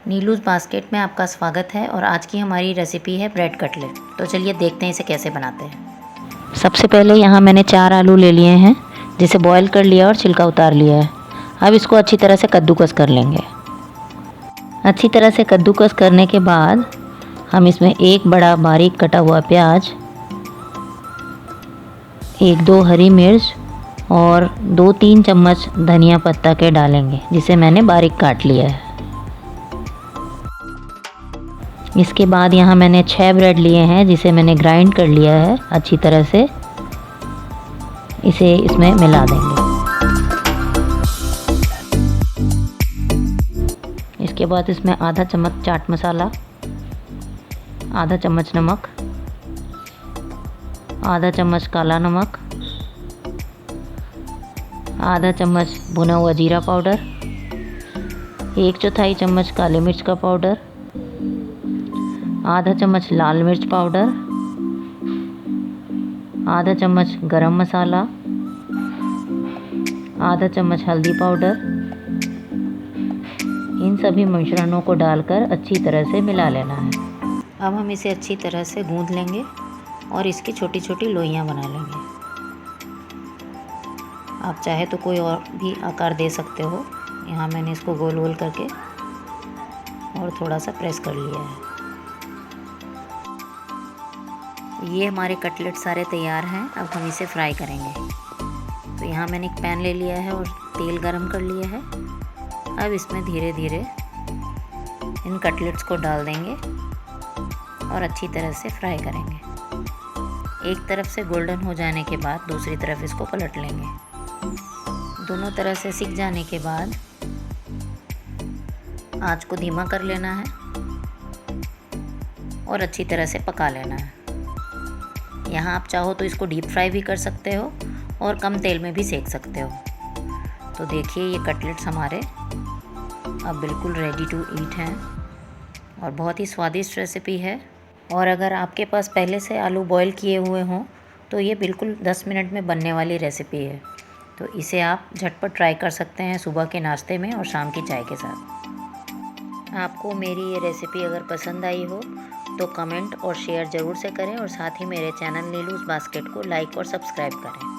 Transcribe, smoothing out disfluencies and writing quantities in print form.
नीलूज़ basket में आपका स्वागत है और आज की हमारी रेसिपी है ब्रेड कटलेट। तो चलिए देखते हैं इसे कैसे बनाते हैं। सबसे पहले यहाँ मैंने 4 आलू ले लिए हैं, जिसे बॉईल कर लिया और छिलका उतार लिया है। अब इसको अच्छी तरह से कद्दूकस कर लेंगे। अच्छी तरह से कद्दूकस करने के बाद हम इसमें एक बड़ा बारीक कटा हुआ प्याज, 1-2 हरी मिर्च और 2-3 चम्मच धनिया पत्ता के डालेंगे, जिसे मैंने बारीक काट लिया है। इसके बाद यहाँ मैंने 6 ब्रेड लिए हैं, जिसे मैंने ग्राइंड कर लिया है अच्छी तरह से। इसे इसमें मिला देंगे। इसके बाद इसमें आधा चम्मच चाट मसाला, आधा चम्मच नमक, आधा चम्मच काला नमक, आधा चम्मच भुना हुआ जीरा पाउडर, 1/4 चम्मच काली मिर्च का पाउडर, आधा चम्मच लाल मिर्च पाउडर, आधा चम्मच गरम मसाला, आधा चम्मच हल्दी पाउडर। इन सभी मिश्रणों को डालकर अच्छी तरह से मिला लेना है। अब हम इसे अच्छी तरह से गूंथ लेंगे और इसकी छोटी छोटी लोइयां बना लेंगे। आप चाहे तो कोई और भी आकार दे सकते हो। यहाँ मैंने इसको गोल गोल करके और थोड़ा सा प्रेस कर लिया है। ये हमारे कटलेट सारे तैयार हैं। अब हम इसे फ्राई करेंगे। तो यहाँ मैंने एक पैन ले लिया है और तेल गरम कर लिया है। अब इसमें धीरे धीरे इन कटलेट्स को डाल देंगे और अच्छी तरह से फ्राई करेंगे। एक तरफ से गोल्डन हो जाने के बाद दूसरी तरफ इसको पलट लेंगे। दोनों तरह से सिक जाने के बाद आंच को धीमा कर लेना है और अच्छी तरह से पका लेना है। यहाँ आप चाहो तो इसको डीप फ्राई भी कर सकते हो और कम तेल में भी सेक सकते हो। तो देखिए ये कटलेट्स हमारे अब बिल्कुल रेडी टू ईट हैं और बहुत ही स्वादिष्ट रेसिपी है। और अगर आपके पास पहले से आलू बॉईल किए हुए हों तो ये बिल्कुल 10 मिनट में बनने वाली रेसिपी है। तो इसे आप झटपट ट्राई कर सकते हैं सुबह के नाश्ते में और शाम की चाय के साथ। आपको मेरी ये रेसिपी अगर पसंद आई हो तो कमेंट और शेयर ज़रूर से करें और साथ ही मेरे चैनल नीलूज़ बास्केट को लाइक और सब्सक्राइब करें।